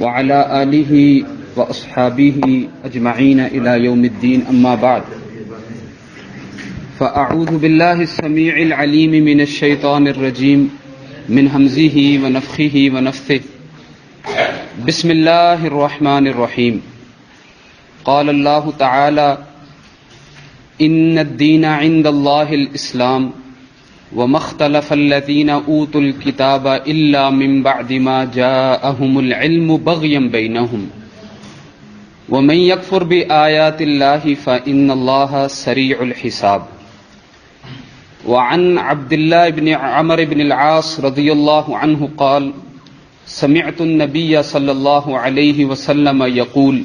وعلى آله وأصحابه أجمعين إلى يوم الدين أما بعد فأعوذ بالله السميع العليم من الشيطان الرجيم من همزه ونفخه ونفثه بسم الله الرحمن الرحيم قال الله تعالى إن الدين عند الله الإسلام وما اختلف الذين اوتوا الكتاب الا من بعد ما جاءهم العلم بغيا بينهم ومن يكفر بآيات الله فإن الله سريع الحساب. وعن عبد الله بن عمرو بن العاص رضي الله عنه قال سمعت النبي صلى الله عليه وسلم يقول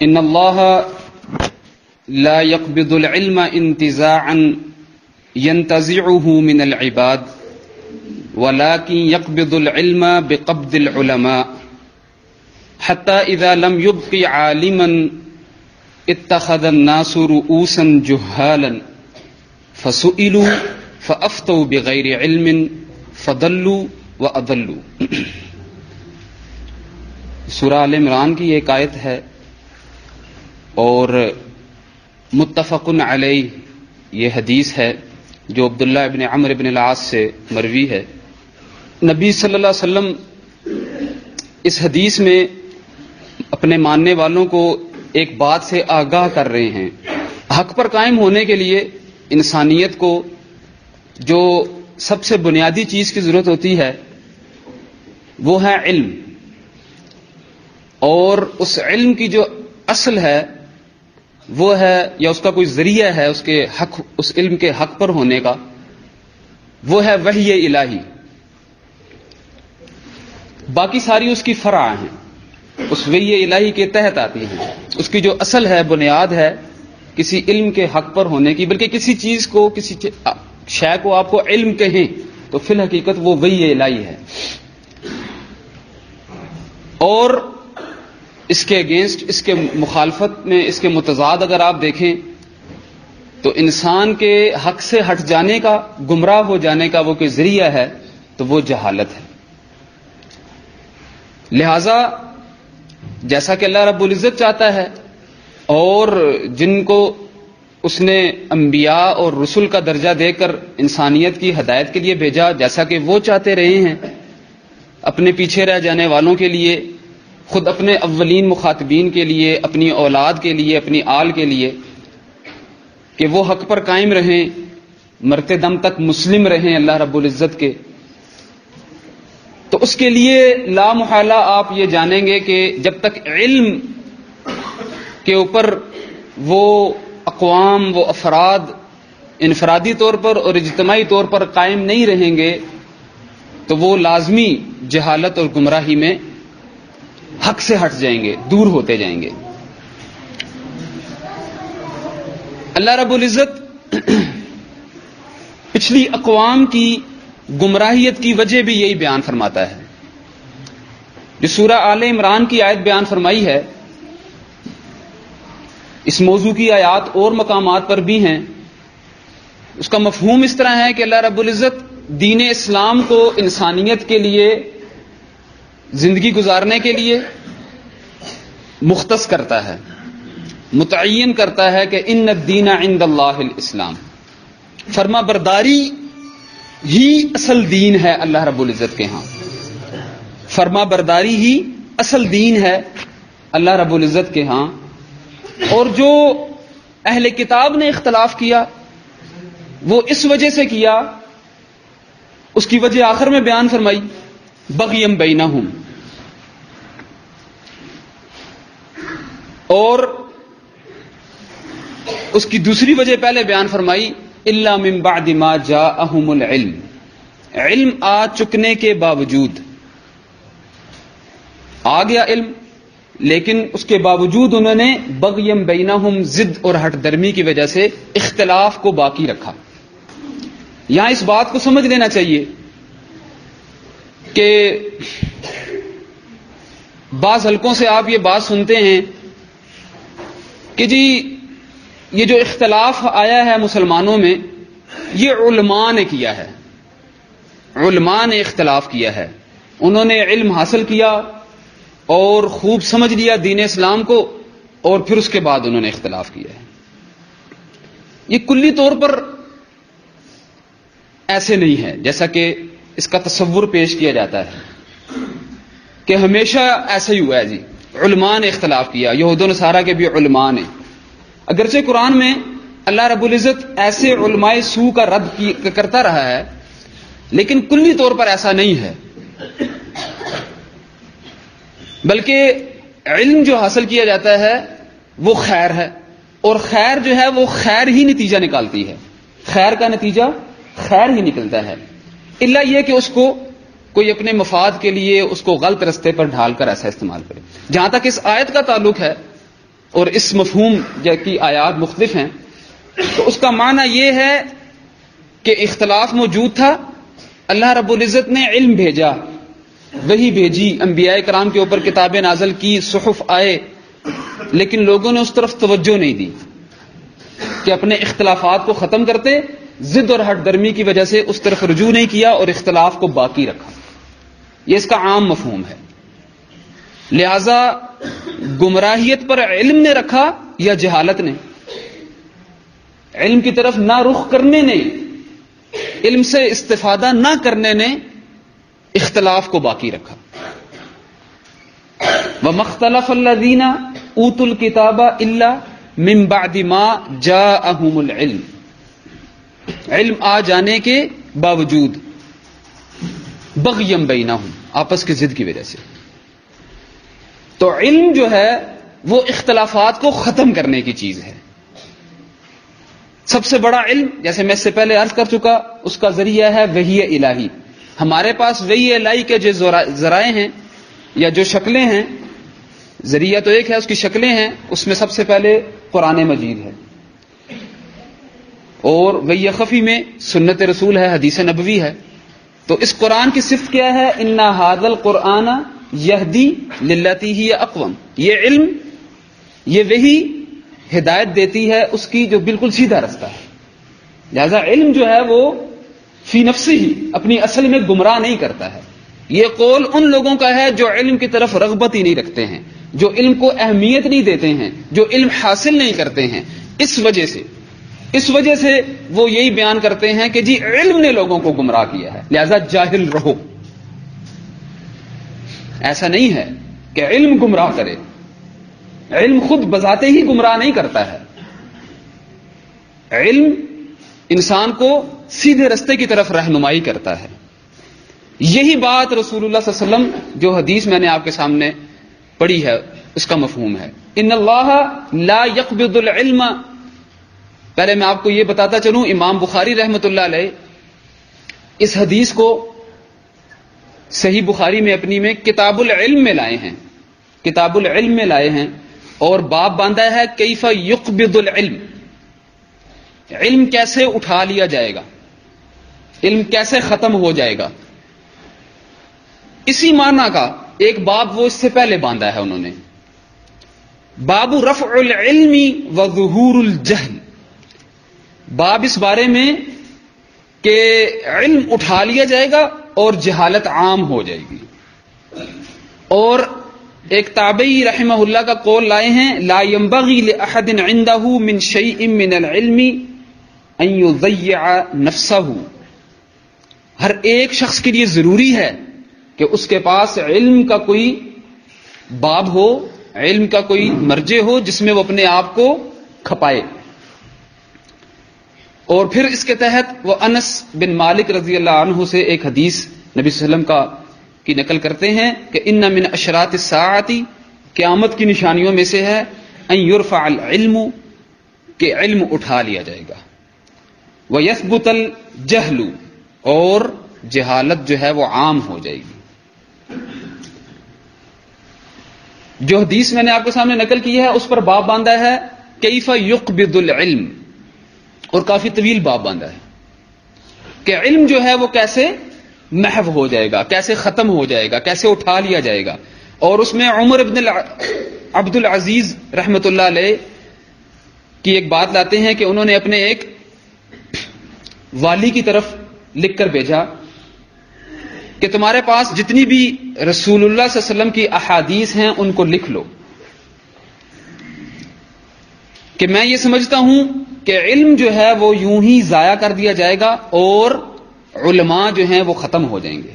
ان الله لا يقبض العلم انتزاعا ينتزعه من العباد ولكن يقبض العلم بقبض العلماء حتى إذا لم يبق عالما اتخذ الناس رؤوسا جهالا فسئلوا فأفتوا بغير علم فضلوا وأضلوا. سورہ آل عمران کی ایک آیت ہے اور متفق علیہ یہ حدیث ہے جو عبداللہ ابن عمرو ابن العاص سے مروی ہے. نبی صلی اللہ علیہ وسلم اس حدیث میں اپنے ماننے والوں کو ایک بات سے آگاہ کر رہے ہیں. حق پر قائم ہونے کے لیے انسانیت کو جو سب سے بنیادی چیز کی ضرورت ہوتی ہے وہ ہے علم، اور اس علم کی جو اصل ہے وہ ہے یا اس کا کوئی ذریعہ ہے اس علم کے حق پر ہونے کا، وہ ہے وحی الہی. باقی ساری اس کی فرع ہیں، اس وحی الہی کے تحت آتی ہیں. اس کی جو اصل ہے، بنیاد ہے کسی علم کے حق پر ہونے کی، بلکہ کسی چیز کو، کسی شے کو آپ کو علم کہیں تو فی الحقیقت وہ وحی الہی ہے. اور اس کے اگینسٹ، اس کے مخالفت میں، اس کے متضاد اگر آپ دیکھیں تو انسان کے حق سے ہٹ جانے کا، گمراہ ہو جانے کا وہ کوئی ذریعہ ہے تو وہ جہالت ہے. لہذا جیسا کہ اللہ رب العزت چاہتا ہے اور جن کو اس نے انبیاء اور رسل کا درجہ دے کر انسانیت کی ہدایت کے لیے بھیجا، جیسا کہ وہ چاہتے رہے ہیں اپنے پیچھے رہ جانے والوں کے لیے، خود اپنے اولین مخاطبین کے لیے، اپنی اولاد کے لیے، اپنی آل کے لیے، کہ وہ حق پر قائم رہیں، مرتے دم تک مسلم رہیں اللہ رب العزت کے. تو اس کے لیے لا محالہ آپ یہ جانیں گے کہ جب تک علم کے اوپر وہ اقوام، وہ افراد انفرادی طور پر اور اجتماعی طور پر قائم نہیں رہیں گے تو وہ لازمی جہالت اور گمراہی میں حق سے ہٹ جائیں گے، دور ہوتے جائیں گے. اللہ رب العزت پچھلی اقوام کی گمراہیت کی وجہ بھی یہی بیان فرماتا ہے. جو سورہ آل عمران کی آیت بیان فرمائی ہے، اس موضوع کی آیات اور مقامات پر بھی ہیں. اس کا مفہوم اس طرح ہے کہ اللہ رب العزت دین اسلام کو انسانیت کے لیے زندگی گزارنے کے لیے مختص کرتا ہے، متعین کرتا ہے کہ ان الدین عند اللہ الاسلام. فرما برداری ہی اصل دین ہے اللہ رب العزت کے ہاں. فرما برداری ہی اصل دین ہے اللہ رب العزت کے ہاں. اور جو اہل کتاب نے اختلاف کیا وہ اس وجہ سے کیا، اس کی وجہ آخر میں بیان فرمائی، بغیم بینہم. اور اس کی دوسری وجہ پہلے بیان فرمائی، الا من بعد ما جاءہم العلم. علم آ چکنے کے باوجود، آ گیا علم لیکن اس کے باوجود انہوں نے بغیم بینہم، ضد اور ہٹ درمی کی وجہ سے اختلاف کو باقی رکھا. یہاں اس بات کو سمجھ لینا چاہیے کہ بعض حلقوں سے آپ یہ بات سنتے ہیں کہ جی یہ جو اختلاف آیا ہے مسلمانوں میں یہ علماء نے کیا ہے، علماء نے اختلاف کیا ہے. انہوں نے علم حاصل کیا اور خوب سمجھ لیا دین اسلام کو، اور پھر اس کے بعد انہوں نے اختلاف کیا ہے. یہ کلی طور پر ایسے نہیں ہے جیسا کہ اس کا تصور پیش کیا جاتا ہے کہ ہمیشہ ایسا ہی ہوا ہے. جی علماء نے اختلاف کیا، یہود و نصارہ کے بھی علماء نے. اگرچہ قرآن میں اللہ رب العزت ایسے علماء سو کا رد کرتا رہا ہے، لیکن کلی طور پر ایسا نہیں ہے. بلکہ علم جو حاصل کیا جاتا ہے وہ خیر ہے، اور خیر جو ہے وہ خیر ہی نتیجہ نکالتی ہے. خیر کا نتیجہ خیر ہی نکلتا ہے، الا یہ کہ اس کو کوئی اپنے مفاد کے لیے اس کو غلط رستے پر ڈھال کر ایسا استعمال کرے. جہاں تک اس آیت کا تعلق ہے اور اس مفہوم کی آیات مختلف ہیں، تو اس کا معنی یہ ہے کہ اختلاف موجود تھا، اللہ رب العزت نے علم بھیجا، وحی بھیجی، انبیاء کرام کے اوپر کتابیں نازل کی، صحف آئے، لیکن لوگوں نے اس طرف توجہ نہیں دی کہ اپنے اختلافات کو ختم کرتے. ضد اور ہٹ درمی کی وجہ سے اس طرف رجوع نہیں کیا اور اختلاف کو باقی رکھا. یہ اس کا عام مفہوم ہے. لہذا گمراہیت پر علم نے رکھا یا جہالت نے؟ علم کی طرف نہ رخ کرنے نے، علم سے استفادہ نہ کرنے نے اختلاف کو باقی رکھا. وَمَا اخْتَلَفَ الَّذِينَ أُوتُوا الْكِتَابَ إِلَّا مِن بَعْدِ مَا جَاءَهُمُ الْعِلْمُ، علم آ جانے کے باوجود، بغیم بینہم، آپس کی ضد کی وجہ سے. تو علم جو ہے وہ اختلافات کو ختم کرنے کی چیز ہے. سب سے بڑا علم، جیسے میں اس سے پہلے عرض کر چکا، اس کا ذریعہ ہے وحی الہی. ہمارے پاس وحی الہی کے جو ذرائع ہیں یا جو شکلیں ہیں، ذریعہ تو ایک ہے، اس کی شکلیں ہیں. اس میں سب سے پہلے قرآن مجید ہے، اور وحی خفی میں سنت رسول ہے، حدیث نبوی ہے. تو اس قرآن کی صفت کیا ہے؟ انا ھذا القرآن یہدی للتی ہی اقوم. یہ علم، یہ وحی ہدایت دیتی ہے اس کی جو بالکل سیدھا رستہ ہے. لہذا علم جو ہے وہ فی نفسی ہی اپنی اصل میں گمراہ نہیں کرتا ہے. یہ قول ان لوگوں کا ہے جو علم کی طرف رغبت ہی نہیں رکھتے ہیں، جو علم کو اہمیت نہیں دیتے ہیں، جو علم حاصل نہیں کرتے ہیں. اس وجہ سے وہ یہی بیان کرتے ہیں کہ جی علم نے لوگوں کو گمراہ کیا ہے، لہذا جاہل رہو. ایسا نہیں ہے کہ علم گمراہ کرے. علم خود بذاتے ہی گمراہ نہیں کرتا ہے. علم انسان کو سیدھے رستے کی طرف رہنمائی کرتا ہے. یہی بات رسول اللہ صلی اللہ علیہ وسلم جو حدیث میں نے آپ کے سامنے پڑھی ہے اس کا مفہوم ہے. ان اللہ لا يقبض العلم. پہلے میں آپ کو یہ بتاتا چلوں، امام بخاری رحمۃ اللہ علیہ اس حدیث کو صحیح بخاری میں اپنی میں کتاب العلم میں لائے ہیں، کتاب العلم میں لائے ہیں، اور باب باندھا ہے کیف یقبض العلم. علم کیسے اٹھا لیا جائے گا، علم کیسے ختم ہو جائے گا. اسی معنی کا ایک باب وہ اس سے پہلے باندھا ہے انہوں نے، باب رفع العلم وظہور الجہل. باب اس بارے میں کہ علم اٹھا لیا جائے گا اور جہالت عام ہو جائے گی. اور ایک تابعی رحمہ اللہ کا قول لائے ہیں، لا ينبغي لأحد عنده من شيء من العلم ان يضيع نفسه. ہر ایک شخص کے لیے ضروری ہے کہ اس کے پاس علم کا کوئی باب ہو، علم کا کوئی مرجع ہو جس میں وہ اپنے آپ کو کھپائے. اور پھر اس کے تحت وہ انس بن مالک رضی اللہ عنہ سے ایک حدیث نبی صلی اللہ علیہ وسلم کی نقل کرتے ہیں کہ ان من اشراط الساعۃ، قیامت کی نشانیوں میں سے ہے ان یرفع العلم، کہ علم اٹھا لیا جائے گا، ویثبت الجہل، اور جہالت جو ہے وہ عام ہو جائے گی. جو حدیث میں نے آپ کے سامنے نقل کی ہے اس پر باب باندھا ہے کیف یقبض العلم، اور کافی طویل باب باندھا ہے کہ علم جو ہے وہ کیسے محو ہو جائے گا، کیسے ختم ہو جائے گا، کیسے اٹھا لیا جائے گا. اور اس میں عمر ابن عبد العزیز رحمۃ اللہ علیہ کی ایک بات لاتے ہیں کہ انہوں نے اپنے ایک والی کی طرف لکھ کر بھیجا کہ تمہارے پاس جتنی بھی رسول اللہ صلی اللہ علیہ وسلم کی احادیث ہیں ان کو لکھ لو، کہ میں یہ سمجھتا ہوں کہ علم جو ہے وہ یوں ہی ضائع کر دیا جائے گا اور علماء جو ہیں وہ ختم ہو جائیں گے۔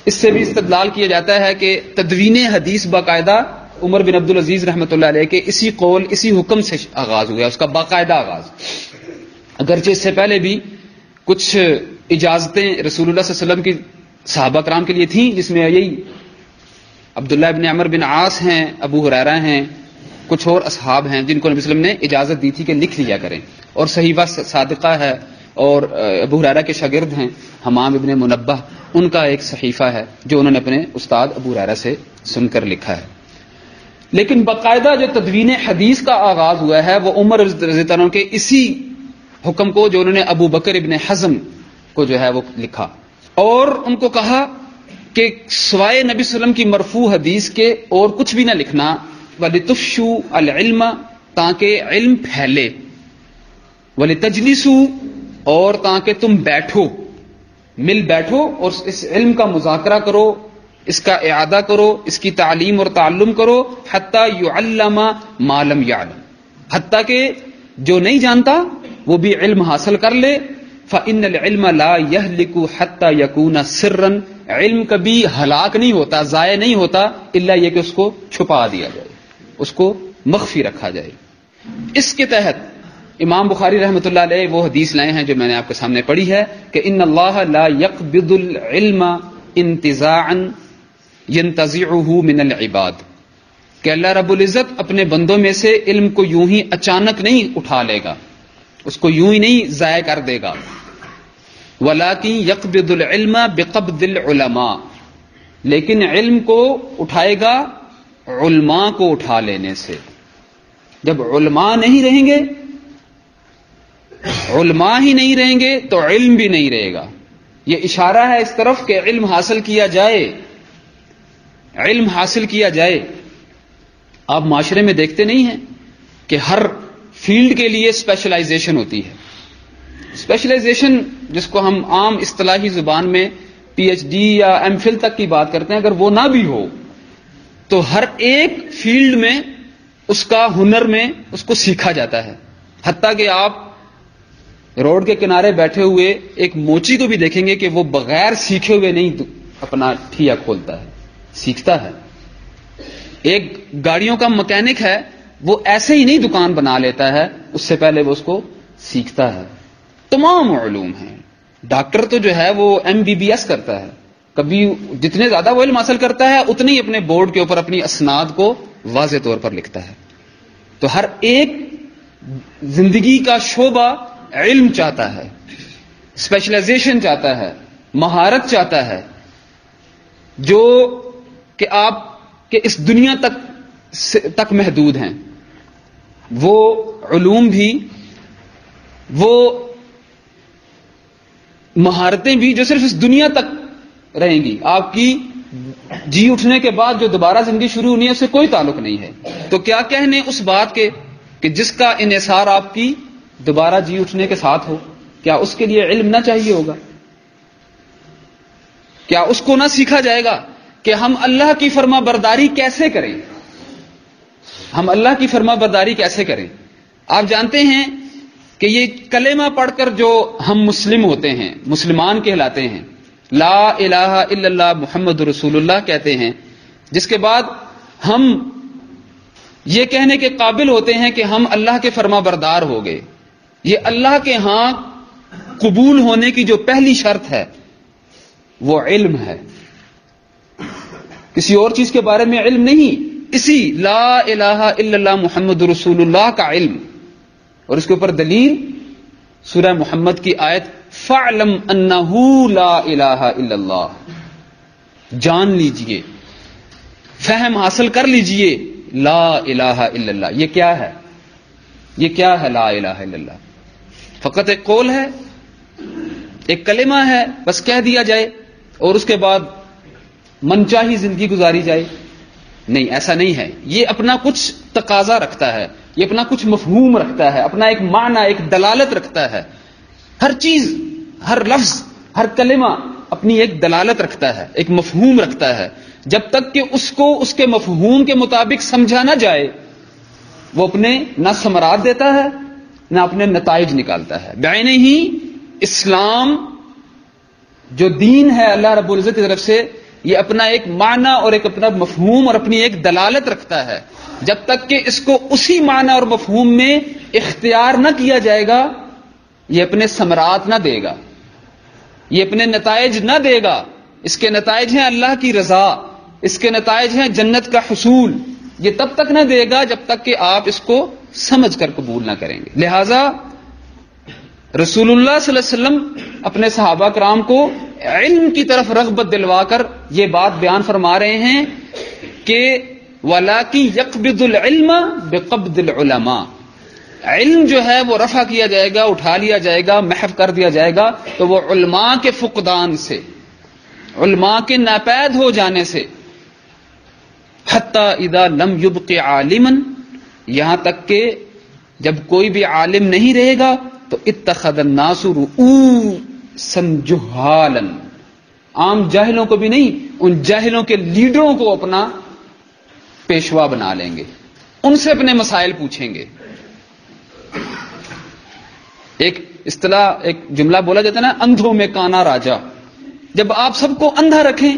اس سے بھی استدلال کیا جاتا ہے کہ تدوین حدیث باقاعدہ عمر بن عبد العزیز رحمۃ اللہ علیہ کے اسی قول اسی حکم سے آغاز ہوا، اس کا باقاعدہ آغاز، اگرچہ اس سے پہلے بھی کچھ اجازتیں رسول اللہ صلی اللہ علیہ وسلم کی صحابہ کرام کے لیے تھیں، جس میں یہی عبداللہ بن عمر بن عاص ہیں، ابو ہریرہ ہیں، کچھ اور اصحاب ہیں جن کو نبی صلی اللہ علیہ وسلم نے اجازت دی تھی کہ لکھ لیا کریں، اور صحیفہ صادقہ ہے، اور ابو ہریرہ کے شاگرد ہیں حمام ابن منبہ، ان کا ایک صحیفہ ہے جو انہوں نے اپنے استاد ابو ہریرہ سے سن کر لکھا ہے۔ لیکن باقاعدہ جو تدوین حدیث کا آغاز ہوا ہے وہ عمر رضی اللہ عنہ کے اسی حکم کو جو انہوں نے ابو بکر ابن حزم کو جو ہے وہ لکھا، اور ان کو کہا کہ سوائے نبی صلی اللہ علیہ وسلم کی مرفوع حدیث کے اور کچھ بھی نہ لکھنا، وَلِتُفْشُوا الْعِلْمَ، تاکہ علم پھیلے، وَلِتَجْلِسُوا، اور تاکہ تم بیٹھو، مل بیٹھو اور اس علم کا مذاکرہ کرو، اس کا اعادہ کرو، اس کی تعلیم اور تعلم کرو، حتی یعلم ما لم یعلم، حتیٰ کہ جو نہیں جانتا وہ بھی علم حاصل کر لے۔ فإن العلم لا يهلك حتى يكون سرا، علم کبھی ہلاک نہیں ہوتا، ضائع نہیں ہوتا، الا یہ کہ اس کو چھپا دیا جائے، اس کو مخفی رکھا جائے۔ اس کے تحت امام بخاری رحمۃ اللہ علیہ وہ حدیث لائے ہیں جو میں نے آپ کے سامنے پڑھی ہے کہ ان اللہ لا يقبض العلم انتزاعا ينتزعه من العباد، کہ اللہ رب العزت اپنے بندوں میں سے علم کو یوں ہی اچانک نہیں اٹھا لے گا، اس کو یوں ہی نہیں ضائع کر دے گا، وَلَكِنْ يَقْبِضُ الْعِلْمَ بِقَبْضِ الْعُلَمَاءِ، لیکن علم کو اٹھائے گا علماء کو اٹھا لینے سے۔ جب علماء نہیں رہیں گے، علماء ہی نہیں رہیں گے تو علم بھی نہیں رہے گا۔ یہ اشارہ ہے اس طرف کہ علم حاصل کیا جائے، علم حاصل کیا جائے۔ آپ معاشرے میں دیکھتے نہیں ہیں کہ ہر فیلڈ کے لیے اسپیشلائزیشن ہوتی ہے۔ اسپیشلائزیشن جس کو ہم عام اصطلاحی زبان میں پی ایچ ڈی یا ایم فل تک کی بات کرتے ہیں، اگر وہ نہ بھی ہو تو ہر ایک فیلڈ میں اس کا ہنر میں اس کو سیکھا جاتا ہے، حتیٰ کہ آپ روڈ کے کنارے بیٹھے ہوئے ایک موچی کو بھی دیکھیں گے کہ وہ بغیر سیکھے ہوئے نہیں اپنا ٹھیا کھولتا ہے، سیکھتا ہے۔ ایک گاڑیوں کا مکینک ہے، وہ ایسے ہی نہیں دکان بنا لیتا ہے، اس سے پہلے وہ اس کو سیکھتا ہے۔ تمام علوم ہیں، ڈاکٹر تو جو ہے وہ MBBS کرتا ہے، کبھی جتنے زیادہ وہ علم حاصل کرتا ہے اتنے ہی اپنے بورڈ کے اوپر اپنی اسناد کو واضح طور پر لکھتا ہے۔ تو ہر ایک زندگی کا شعبہ علم چاہتا ہے، اسپیشلائزیشن چاہتا ہے، مہارت چاہتا ہے، جو کہ آپ کے اس دنیا تک محدود ہیں۔ وہ علوم بھی، وہ مہارتیں بھی جو صرف اس دنیا تک رہیں گی، آپ کی جی اٹھنے کے بعد جو دوبارہ زندگی شروع ہونی ہے اس سے کوئی تعلق نہیں ہے۔ تو کیا کہنے اس بات کے کہ جس کا انحصار آپ کی دوبارہ جی اٹھنے کے ساتھ ہو، کیا اس کے لیے علم نہ چاہیے ہوگا؟ کیا اس کو نہ سیکھا جائے گا کہ ہم اللہ کی فرما برداری کیسے کریں؟ ہم اللہ کی فرما برداری کیسے کریں؟ آپ جانتے ہیں کہ یہ کلمہ پڑھ کر جو ہم مسلم ہوتے ہیں، مسلمان کہلاتے ہیں، لا الہ الا اللہ محمد رسول اللہ کہتے ہیں، جس کے بعد ہم یہ کہنے کے قابل ہوتے ہیں کہ ہم اللہ کے فرما بردار ہو گئے۔ یہ اللہ کے ہاں قبول ہونے کی جو پہلی شرط ہے وہ علم ہے، کسی اور چیز کے بارے میں علم نہیں، اسی لا الہ الا اللہ محمد رسول اللہ کا علم۔ اور اس کے اوپر دلیل سورہ محمد کی آیت فَاعْلَمْ أَنَّهُ لَا إِلَٰهَ إِلَّا اللَّهُ، جان لیجئے، فہم حاصل کر لیجئے لا الہ الا اللہ۔ یہ کیا ہے؟ یہ کیا ہے لا الہ الا اللہ؟ فقط ایک قول ہے، ایک کلمہ ہے، بس کہہ دیا جائے اور اس کے بعد منچاہی زندگی گزاری جائے؟ نہیں، ایسا نہیں ہے۔ یہ اپنا کچھ تقاضا رکھتا ہے، یہ اپنا کچھ مفہوم رکھتا ہے، اپنا ایک معنی، ایک دلالت رکھتا ہے۔ ہر چیز، ہر لفظ، ہر کلمہ اپنی ایک دلالت رکھتا ہے، ایک مفہوم رکھتا ہے، جب تک کہ اس کو اس کے مفہوم کے مطابق سمجھا نہ جائے وہ اپنے نہ ثمرات دیتا ہے نہ اپنے نتائج نکالتا ہے۔ بعینہ ہی اسلام جو دین ہے اللہ رب العزت کی طرف سے، یہ اپنا ایک معنی اور ایک اپنا مفہوم اور اپنی ایک دلالت رکھتا ہے، جب تک کہ اس کو اسی معنی اور مفہوم میں اختیار نہ کیا جائے گا یہ اپنے ثمرات نہ دے گا، یہ اپنے نتائج نہ دے گا۔ اس کے نتائج ہیں اللہ کی رضا، اس کے نتائج ہیں جنت کا حصول، یہ تب تک نہ دے گا جب تک کہ آپ اس کو سمجھ کر قبول نہ کریں گے۔ لہذا رسول اللہ صلی اللہ علیہ وسلم اپنے صحابہ کرام کو علم کی طرف رغبت دلوا کر یہ بات بیان فرما رہے ہیں کہ وَلَٰكِن يَقْبِضُ الْعِلْمَ بِقَبْضِ الْعُلَمَاءِ، علم جو ہے وہ رفع کیا جائے گا، اٹھا لیا جائے گا، محو کر دیا جائے گا تو وہ علماء کے فقدان سے، علماء کے ناپید ہو جانے سے، حَتَّى اِذَا لَمْ يُبْقِ عَالِمًا، یہاں تک کہ جب کوئی بھی عالم نہیں رہے گا تو اتخذ الناس رؤوسا جہالا، عام جاہلوں کو بھی نہیں، ان جاہلوں کے لیڈروں کو اپنا پیشوا بنا لیں گے، ان سے اپنے مسائل پوچھیں گے۔ ایک اصطلاح، ایک جملہ بولا جاتا ہے نا، اندھوں میں کانا راجا۔ جب آپ سب کو اندھا رکھیں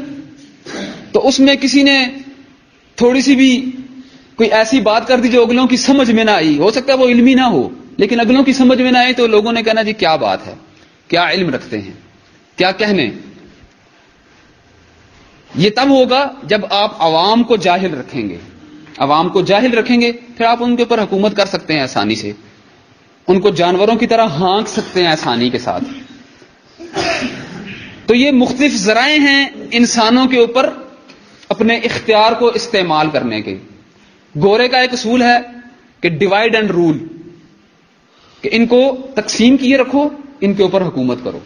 تو اس میں کسی نے تھوڑی سی بھی کوئی ایسی بات کر دی جو اگلوں کی سمجھ میں نہ آئی، ہو سکتا ہے وہ علمی نہ ہو لیکن اگلوں کی سمجھ میں نہ آئی تو لوگوں نے کہنا جی کیا بات ہے، کیا علم رکھتے ہیں، کیا کہنے۔ یہ تب ہوگا جب آپ عوام کو جاہل رکھیں گے، عوام کو جاہل رکھیں گے پھر آپ ان کے اوپر حکومت کر سکتے ہیں آسانی سے، ان کو جانوروں کی طرح ہانک سکتے ہیں آسانی کے ساتھ۔ تو یہ مختلف ذرائع ہیں انسانوں کے اوپر اپنے اختیار کو استعمال کرنے کے۔ گورے کا ایک اصول ہے کہ ڈیوائڈ اینڈ رول، کہ ان کو تقسیم کیے رکھو، ان کے اوپر حکومت کرو۔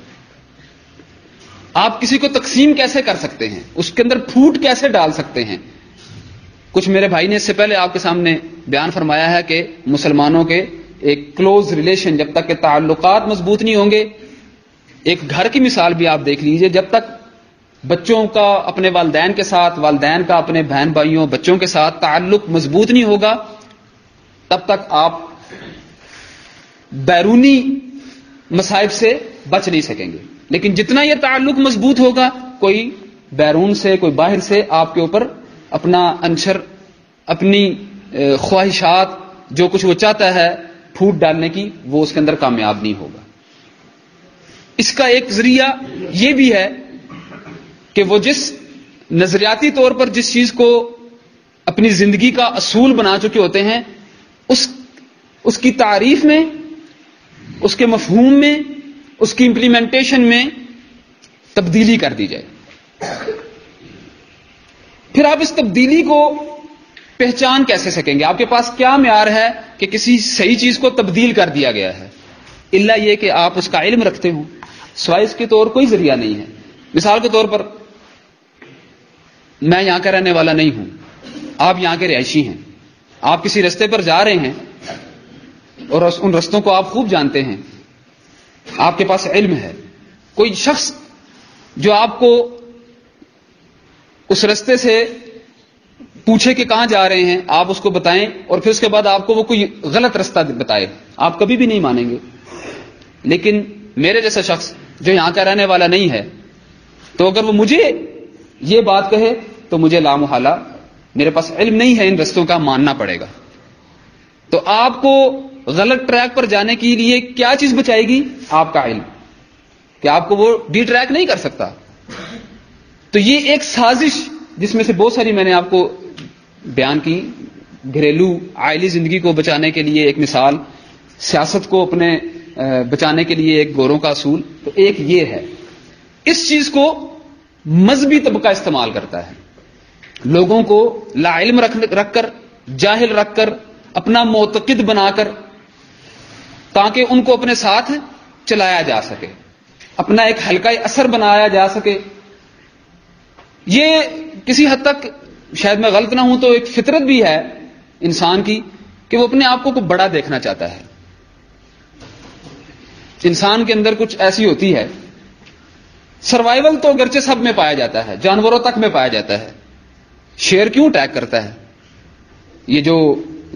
آپ کسی کو تقسیم کیسے کر سکتے ہیں، اس کے اندر پھوٹ کیسے ڈال سکتے ہیں؟ کچھ میرے بھائی نے اس سے پہلے آپ کے سامنے بیان فرمایا ہے کہ مسلمانوں کے ایک کلوز ریلیشن، جب تک کہ تعلقات مضبوط نہیں ہوں گے، ایک گھر کی مثال بھی آپ دیکھ لیجئے، جب تک بچوں کا اپنے والدین کے ساتھ، والدین کا اپنے بہن بھائیوں بچوں کے ساتھ تعلق مضبوط نہیں ہوگا تب تک آپ بیرونی مصائب سے بچ نہیں سکیں گے۔ لیکن جتنا یہ تعلق مضبوط ہوگا، کوئی بیرون سے، کوئی باہر سے آپ کے اوپر اپنا انشر، اپنی خواہشات، جو کچھ وہ چاہتا ہے پھوٹ ڈالنے کی، وہ اس کے اندر کامیاب نہیں ہوگا۔ اس کا ایک ذریعہ یہ بھی ہے کہ وہ جس نظریاتی طور پر جس چیز کو اپنی زندگی کا اصول بنا چکے ہوتے ہیں، اس کی تعریف میں، اس کے مفہوم میں، اس کی امپلیمنٹیشن میں تبدیلی کر دی جائے۔ پھر آپ اس تبدیلی کو پہچان کیسے سکیں گے؟ آپ کے پاس کیا معیار ہے کہ کسی صحیح چیز کو تبدیل کر دیا گیا ہے؟ الا یہ کہ آپ اس کا علم رکھتے ہوں، سوائے اس کے طور کوئی ذریعہ نہیں ہے۔ مثال کے طور پر میں یہاں کا رہنے والا نہیں ہوں، آپ یہاں کے رہائشی ہیں، آپ کسی رستے پر جا رہے ہیں اور ان رستوں کو آپ خوب جانتے ہیں، آپ کے پاس علم ہے۔ کوئی شخص جو آپ کو اس رستے سے پوچھے کہ کہاں جا رہے ہیں، آپ اس کو بتائیں اور پھر اس کے بعد آپ کو وہ کوئی غلط رستہ بتائے، آپ کبھی بھی نہیں مانیں گے۔ لیکن میرے جیسا شخص جو یہاں کا رہنے والا نہیں ہے، تو اگر وہ مجھے یہ بات کہے تو مجھے لامحالہ، میرے پاس علم نہیں ہے ان رستوں کا، ماننا پڑے گا۔ تو آپ کو غلط ٹریک پر جانے کے لیے کیا چیز بچائے گی؟ آپ کا علم، کہ آپ کو وہ ڈی ٹریک نہیں کر سکتا۔ تو یہ ایک سازش، جس میں سے بہت ساری میں نے آپ کو بیان کی، گھریلو عائلی زندگی کو بچانے کے لیے ایک مثال، سیاست کو اپنے بچانے کے لیے ایک گوروں کا اصول، تو ایک یہ ہے۔ اس چیز کو مذہبی طبقہ استعمال کرتا ہے، لوگوں کو لا علم رکھ کر، جاہل رکھ کر، اپنا معتقد بنا کر، تاکہ ان کو اپنے ساتھ چلایا جا سکے، اپنا ایک حلقہ اثر بنایا جا سکے۔ یہ کسی حد تک شاید میں غلط نہ ہوں تو ایک فطرت بھی ہے انسان کی کہ وہ اپنے آپ کو بڑا دیکھنا چاہتا ہے۔ انسان کے اندر کچھ ایسی ہوتی ہے سروائیول تو اگرچہ سب میں پایا جاتا ہے، جانوروں تک میں پایا جاتا ہے. شیر کیوں اٹیک کرتا ہے؟ یہ جو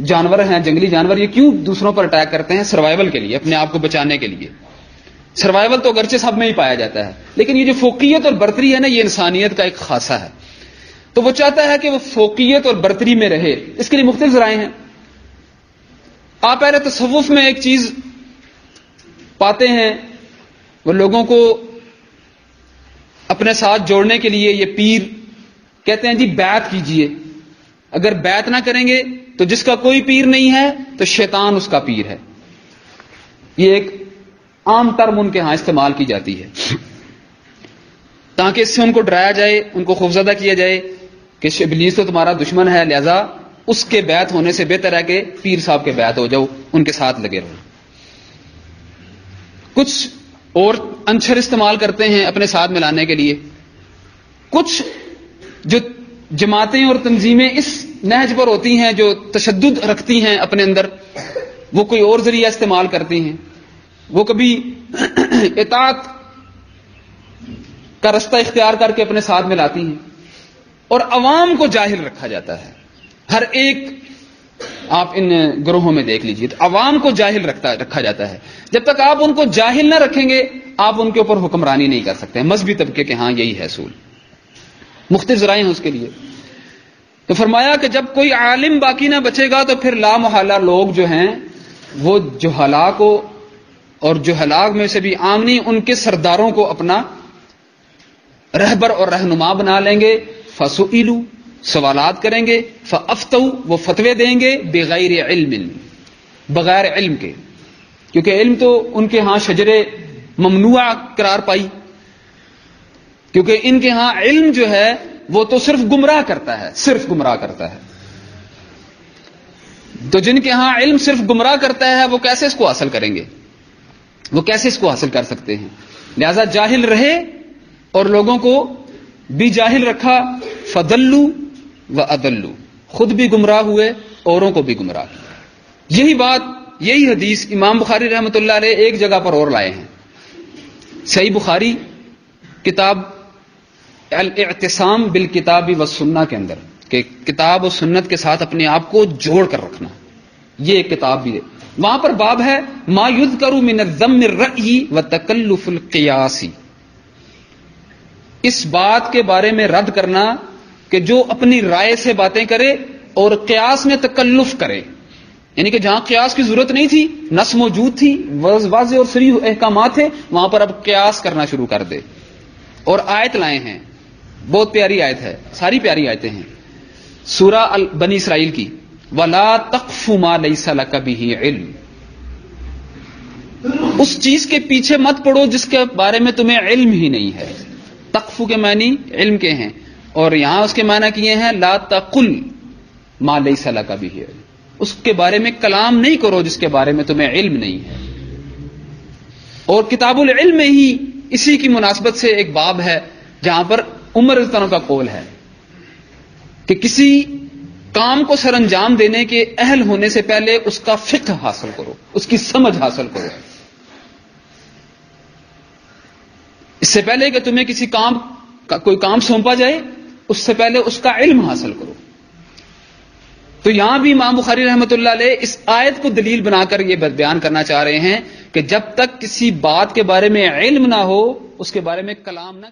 جانور ہیں، جنگلی جانور، یہ کیوں دوسروں پر اٹیک کرتے ہیں؟ سروائیول کے لیے، اپنے آپ کو بچانے کے لیے. سروائیول تو اگرچہ سب میں ہی پایا جاتا ہے، لیکن یہ جو فوقیت اور برتری ہے نا، یہ انسانیت کا ایک خاصہ ہے. تو وہ چاہتا ہے کہ وہ فوقیت اور برتری میں رہے. اس کے لیے مختلف ذرائع ہیں. آپ اہل تصوف میں ایک چیز پاتے ہیں، وہ لوگوں کو اپنے ساتھ جوڑنے کے لیے یہ پیر کہتے ہیں جی بیعت کیجئے. اگر بیعت نہ کریں گے تو جس کا کوئی پیر نہیں ہے تو شیطان اس کا پیر ہے. یہ ایک عام ٹرم ان کے ہاں استعمال کی جاتی ہے تاکہ اس سے ان کو ڈرایا جائے، ان کو خوفزدہ کیا جائے کہ ابلیس تو تمہارا دشمن ہے، لہذا اس کے بیعت ہونے سے بہتر ہے کہ پیر صاحب کے بیعت ہو جاؤ، ان کے ساتھ لگے رہو. کچھ اور انچر استعمال کرتے ہیں اپنے ساتھ ملانے کے لیے. کچھ جو جماعتیں اور تنظیمیں اس نہج پر ہوتی ہیں، جو تشدد رکھتی ہیں اپنے اندر، وہ کوئی اور ذریعہ استعمال کرتی ہیں. وہ کبھی اطاعت کا رستہ اختیار کر کے اپنے ساتھ ملاتی ہیں، اور عوام کو جاہل رکھا جاتا ہے. ہر ایک آپ ان گروہوں میں دیکھ لیجیے، عوام کو جاہل رکھا جاتا ہے. جب تک آپ ان کو جاہل نہ رکھیں گے، آپ ان کے اوپر حکمرانی نہیں کر سکتے. مذہبی طبقے کے ہاں یہی ہے اصول. مختلف ذرائع ہیں اس کے لیے. تو فرمایا کہ جب کوئی عالم باقی نہ بچے گا تو پھر لا محالہ لوگ جو ہیں وہ جہلاء کو، اور جہلاء میں سے بھی عام نہیں، ان کے سرداروں کو اپنا رہبر اور رہنما بنا لیں گے. فسئلوا، سوالات کریں گے. فافتوا، وہ فتوے دیں گے. بغیر علم، بغیر علم کے، کیونکہ علم تو ان کے ہاں شجر ممنوع قرار پائی، کیونکہ ان کے ہاں علم جو ہے وہ تو صرف گمراہ کرتا ہے، صرف گمراہ کرتا ہے. تو جن کے ہاں علم صرف گمراہ کرتا ہے، وہ کیسے اس کو حاصل کریں گے؟ وہ کیسے اس کو حاصل کر سکتے ہیں؟ لہذا جاہل رہے اور لوگوں کو بھی جاہل رکھا. فضلوا واضلوا، خود بھی گمراہ ہوئے، اوروں کو بھی گمراہ کیا. یہی بات، یہی حدیث امام بخاری رحمۃ اللہ علیہ ایک جگہ پر اور لائے ہیں. صحیح بخاری کتاب الاعتصام بالکتاب والسنہ کے اندر، کہ کتاب و سنت کے ساتھ اپنے آپ کو جوڑ کر رکھنا، یہ ایک کتاب بھی ہے. وہاں پر باب ہے ما یذکر من الذم الرأی وتکلف القیاس، اس بات کے بارے میں رد کرنا کہ جو اپنی رائے سے باتیں کرے اور قیاس میں تکلف کرے. یعنی کہ جہاں قیاس کی ضرورت نہیں تھی، نص موجود تھی، واضح اور صریح احکامات تھے، وہاں پر اب قیاس کرنا شروع کر دے. اور آیت لائے ہیں، بہت پیاری آیت ہے، ساری پیاری آیتیں ہیں، سورہ بنی اسرائیل کی. وَلَا تَقْفُ مَا لَيْسَ لَكَ بِهِ علم، اس چیز کے پیچھے مت پڑو جس کے بارے میں تمہیں علم ہی نہیں ہے. تقفو کے معنی علم کے ہیں، اور یہاں اس کے معنی کیے ہیں لا تقل ما لیس لک بہ علم، اس کے بارے میں کلام نہیں کرو جس کے بارے میں تمہیں علم نہیں ہے. اور کتاب العلم میں ہی اسی کی مناسبت سے ایک باب ہے جہاں پر عمر رضی اللہ عنہ کا قول ہے کہ کسی کام کو سر انجام دینے کے اہل ہونے سے پہلے اس کا فقہ حاصل کرو، اس کی سمجھ حاصل کرو. اس سے پہلے کہ تمہیں کسی کام کا کوئی کام سونپا جائے، اس سے پہلے اس کا علم حاصل کرو. تو یہاں بھی امام بخاری رحمۃ اللہ علیہ اس آیت کو دلیل بنا کر یہ بیان کرنا چاہ رہے ہیں کہ جب تک کسی بات کے بارے میں علم نہ ہو، اس کے بارے میں کلام نہ